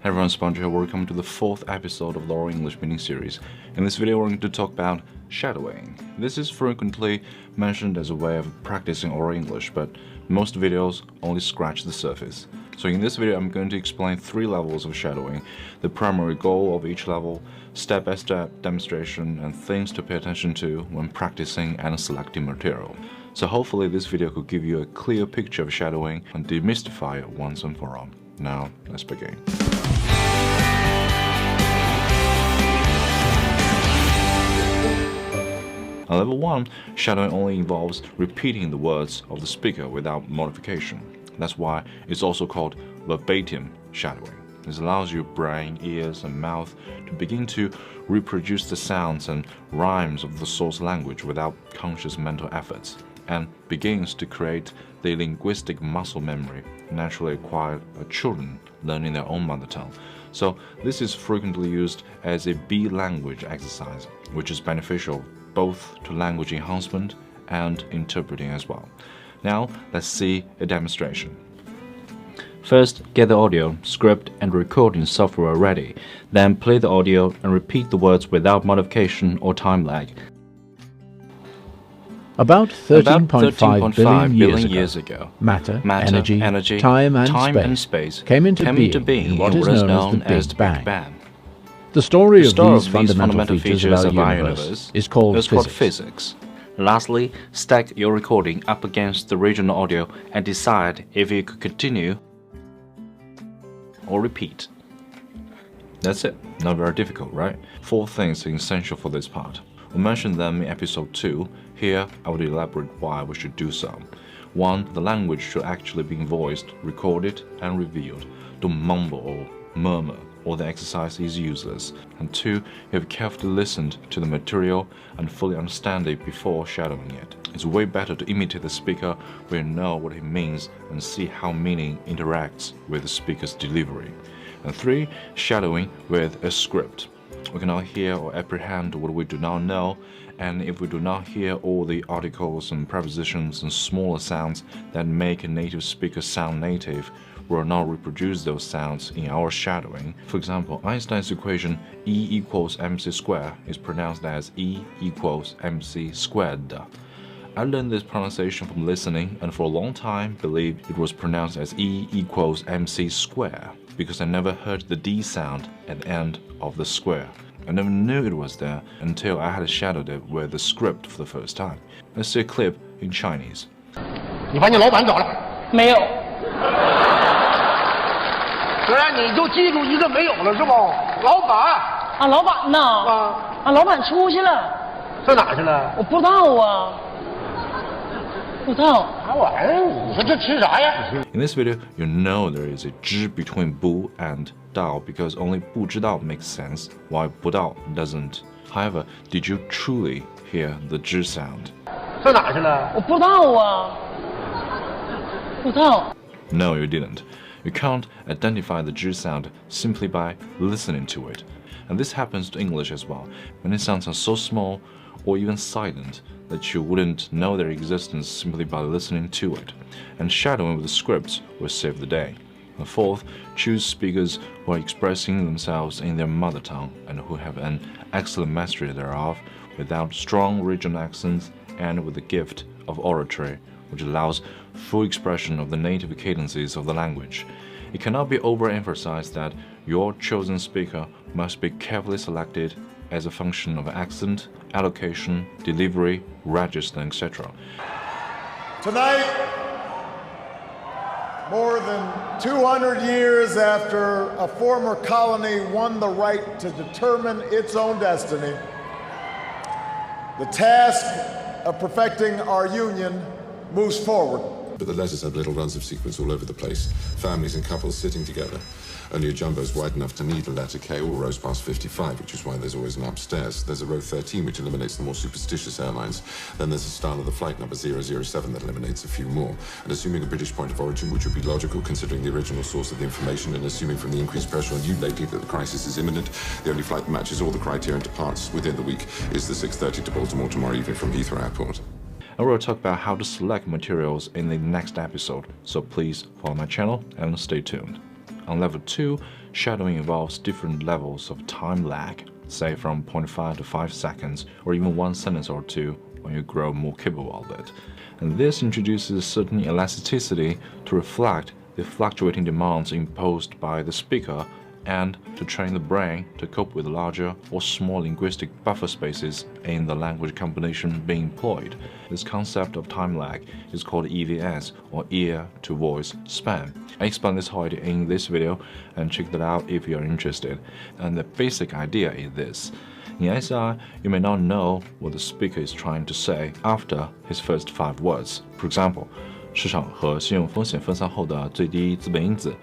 Hey everyone, Sponge here. Welcome to the 4th episode of the Oral English Meaning series. In this video, we're going to talk about shadowing. This is frequently mentioned as a way of practicing oral English, but most videos only scratch the surface. So in this video, I'm going to explain 3 levels of shadowing, the primary goal of each level, step-by-step demonstration, and things to pay attention to when practicing and selecting material. So hopefully this video could give you a clear picture of shadowing and demystify it once and for all. Now, let's begin. On level 1, shadowing only involves repeating the words of the speaker without modification. That's why it's also called verbatim shadowing. This allows your brain, ears, and mouth to begin to reproduce the sounds and rhymes of the source language without conscious mental efforts, and begins to create the linguistic muscle memory naturally acquired by children learning their own mother tongue. So this is frequently used as a B-language exercise, which is beneficial both to language enhancement and interpreting as well. Now, let's see a demonstration. First, get the audio, script, and recording software ready. Then play the audio and repeat the words without modification or time lag. About 13.5 billion years ago, matter, energy, time and space came into being in what is known as the Big Bang. The story of these fundamental features of our universe is called physics. Lastly, stack your recording up against the original audio and decide if you could continue or repeat. That's it. Not very difficult, right? 4 things are essential for this part. We mentioned them in episode 2. Here, I would elaborate why we should do so. 1. The language should actually be voiced, recorded, and revealed. Don't mumble or murmur, or the exercise is useless. And 2, you have carefully listened to the material and fully understand it before shadowing it. It's way better to imitate the speaker when you know what he means and see how meaning interacts with the speaker's delivery. And 3, shadowing with a script. We cannot hear or apprehend what we do not know, and if we do not hear all the articles and prepositions and smaller sounds that make a native speaker sound native, we will not reproduce those sounds in our shadowing. For example, Einstein's equation E equals mc squared is pronounced as E equals mc squared. I learned this pronunciation from listening and for a long time believed it was pronounced as E equals mc square because I never heard the D sound at the end of the square. I never knew it was there until I had shadowed it with the script for the first time. Let's see a clip in Chinese. 你把你老板找来。没有。虽然你就记住一个没有了是不？老板。啊，老板呐。老板出去了。上哪去了？我不知道啊。不知道。啥玩意儿？你说这吃啥呀？ In this video, you know there is a zhi between bu and dao because only bu zhi dao makes sense, while bu dao doesn't. However, did you truly hear the zhi sound? 上哪去了？我不知道啊。不知道。 No, you didn't. You can't identify the zhi sound simply by listening to it. And this happens to English as well. Many sounds are so small or even silent that you wouldn't know their existence simply by listening to it. And shadowing with the scripts will save the day. And 4th, choose speakers who are expressing themselves in their mother tongue and who have an excellent mastery thereof, without strong regional accents and with the gift of oratory, which allows full expression of the native cadences of the language. It cannot be overemphasized that your chosen speaker must be carefully selected as a function of accent, allocation, delivery, register, etc. Tonight, more than 200 years after a former colony won the right to determine its own destiny, the task of perfecting our union moves forward. But the letters have little runs of sequence all over the place. Families and couples sitting together. Only a jumbo's wide enough to need a letter K or rows past 55, which is why there's always an upstairs. There's a row 13, which eliminates the more superstitious airlines. Then there's a style of the flight number 007 that eliminates a few more. And assuming a British point of origin, which would be logical considering the original source of the information, and assuming from the increased pressure on you lately that the crisis is imminent, the only flight that matches all the criteria and departs within the week is the 6:30 to Baltimore tomorrow evening from Heathrow Airport. And we'll talk about how to select materials in the next episode, so please follow my channel and stay tuned. On level 2, shadowing involves different levels of time lag, say from 0.5 to 5 seconds, or even one sentence or two when you grow more capable of it. And this introduces certain elasticity to reflect the fluctuating demands imposed by the speaker and to train the brain to cope with larger or small linguistic buffer spaces in the language combination being employed. This concept of time lag is called EVS, or ear-to-voice span. I explain this whole in this video, and check that out if you are interested. And the basic idea is this. In SI, you may not know what the speaker is trying to say after his first 5 words. For example, 市场和信用风险分散后的最低资本因子.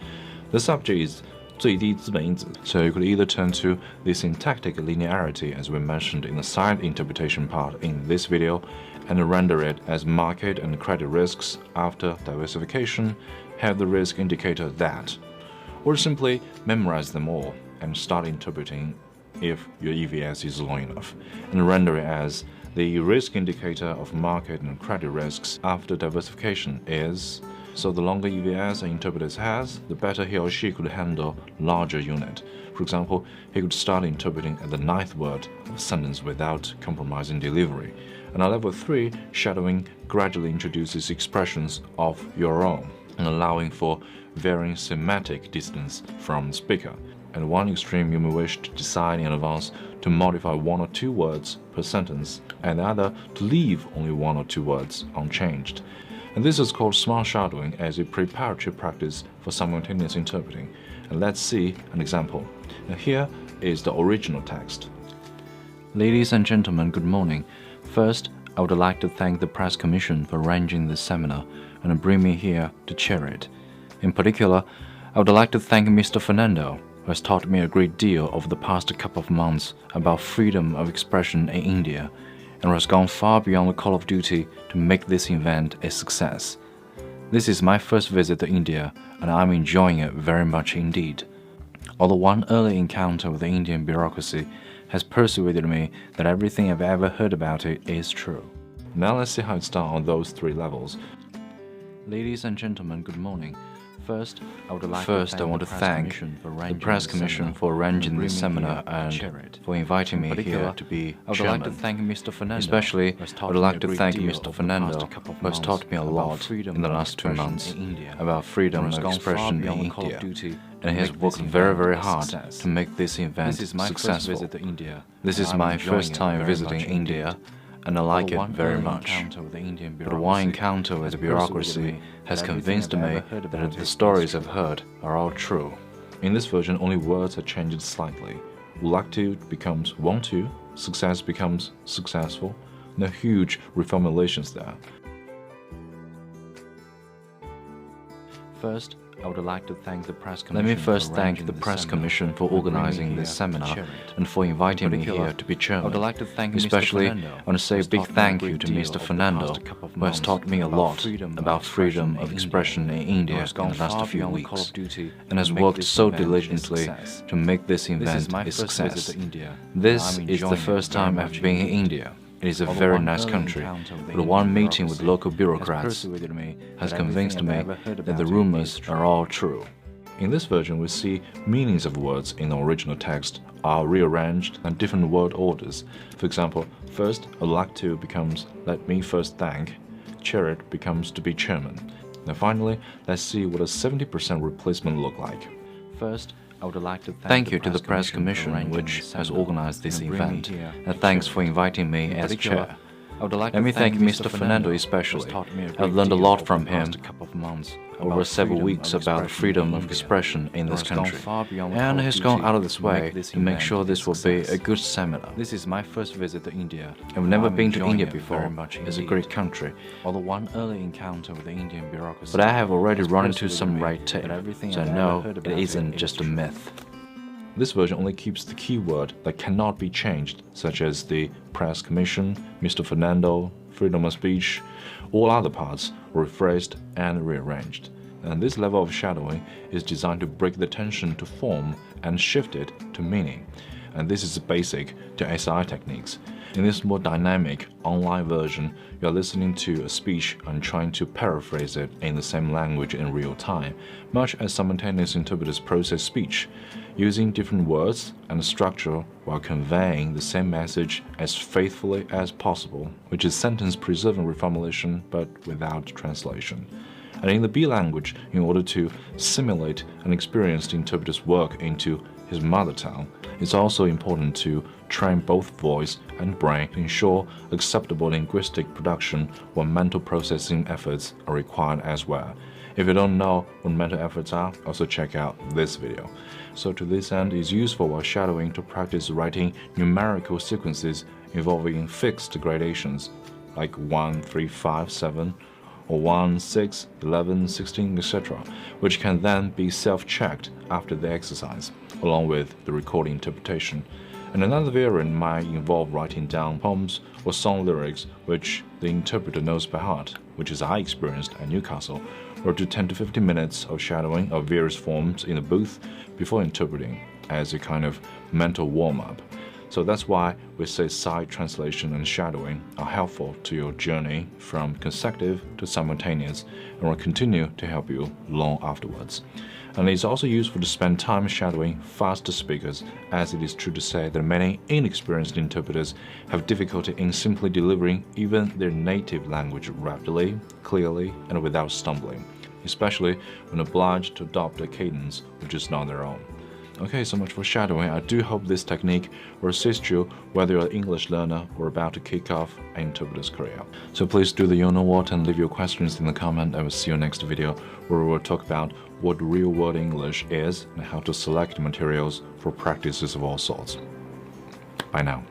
The subject is 最低资本因子. So you could either turn to the syntactic linearity as we mentioned in the side interpretation part in this video and render it as market and credit risks after diversification, have the risk indicator that, or simply memorize them all and start interpreting if your EVS is long enough, and render it as the risk indicator of market and credit risks after diversification is. So the longer EVS an interpreter has, the better he or she could handle larger unit. For example, he could start interpreting at the 9th word of a sentence without compromising delivery. And at level 3, shadowing gradually introduces expressions of your own, and allowing for varying semantic distance from the speaker. At one extreme, you may wish to decide in advance to modify 1 or 2 words per sentence, and the other to leave only 1 or 2 words unchanged. And this is called smart shadowing as a preparatory practice for simultaneous interpreting. And let's see an example. Now here is the original text. Ladies and gentlemen, good morning. First, I would like to thank the Press Commission for arranging this seminar and bring me here to chair it. In particular, I would like to thank Mr. Fernando, who has taught me a great deal over the past couple of months about freedom of expression in India, and has gone far beyond the call of duty to make this event a success. This is my first visit to India, and I'm enjoying it very much indeed. Although one early encounter with the Indian bureaucracy has persuaded me that everything I've ever heard about it is true. Now let's see how it's done on those 3 levels. Ladies and gentlemen, good morning. First, I want to thank the Press Commission for arranging this seminar and for inviting me here to be chairman. I would like to thank Mr. Fernando. Especially, I would like to thank Mr. Fernando, who has taught me a lot in the last 2 months about freedom of expression in India, and he has worked very, very hard to make this event successful. This is my first time visiting India, and I like it very much. But one encounter with the bureaucracy has convinced me that the stories I've heard are all true. In this version, only words are changed slightly. Would like to becomes want to, success becomes successful. No huge reformulations there. First, I would like to thank the Press Commission. Let me first thank the Press Commission for organizing this seminar and for inviting me here to be chairman. I would like to thank Especially, I want to say a big thank you to Mr. Fernando, who has taught me a lot about freedom of expression in India in the last few weeks, and has worked so diligently to make this event a success. This is the first time I've been in India. It is a very nice country, but one meeting with local bureaucrats has convinced me that the rumors are all true. In this version, we see meanings of words in the original text are rearranged and different word orders. For example, first, I'd like to becomes let me first thank, chair it becomes to be chairman. Now finally, let's see what a 70% replacement look like. First, I would like to thank you to the Press Commission, which has organized this event, and thanks for inviting me as chair. Let me thank Mr. Fernando especially. I've learned a lot from him over several weeks about freedom of expression in this country, and he's gone out of his way to make sure this will be a good seminar. This is my first visit to India. I've never been to India before. It's a great country. Although one early encounter with the Indian bureaucracy, but I have already run into some red tape, so I know it isn't just a myth. This version only keeps the keyword that cannot be changed, such as the Press Commission, Mr. Fernando, freedom of speech. All other parts were rephrased and rearranged. And this level of shadowing is designed to break the tension to form and shift it to meaning. and this is basic to SI techniques. In this more dynamic, online version, you are listening to a speech and trying to paraphrase it in the same language in real time, much as simultaneous interpreters process speech, using different words and structure while conveying the same message as faithfully as possible, which is sentence preserving reformulation but without translation. And in the B language, in order to simulate an experienced interpreter's work into his mother tongue, it's also important to train both voice and brain to ensure acceptable linguistic production when mental processing efforts are required as well. If you don't know what mental efforts are, also check out this video. So to this end, it's useful while shadowing to practice writing numerical sequences involving fixed gradations, like 1, 3, 5, 7, or 1, 6, 11, 16, etc., which can then be self-checked after the exercise, along with the recording interpretation. And another variant might involve writing down poems or song lyrics which the interpreter knows by heart, which is I experienced at Newcastle, or do 10 to 15 minutes of shadowing of various forms in the booth before interpreting as a kind of mental warm-up. So that's why we say side translation and shadowing are helpful to your journey from consecutive to simultaneous and will continue to help you long afterwards. And it's also useful to spend time shadowing faster speakers, as it is true to say that many inexperienced interpreters have difficulty in simply delivering even their native language rapidly, clearly, and without stumbling, especially when obliged to adopt a cadence which is not their own. Okay, so much for shadowing. I do hope this technique will assist you whether you're an English learner or about to kick off an interpreter's career. So please do the you know what and leave your questions in the comment. I will see you next video where we will talk about what real-world English is and how to select materials for practices of all sorts. Bye now.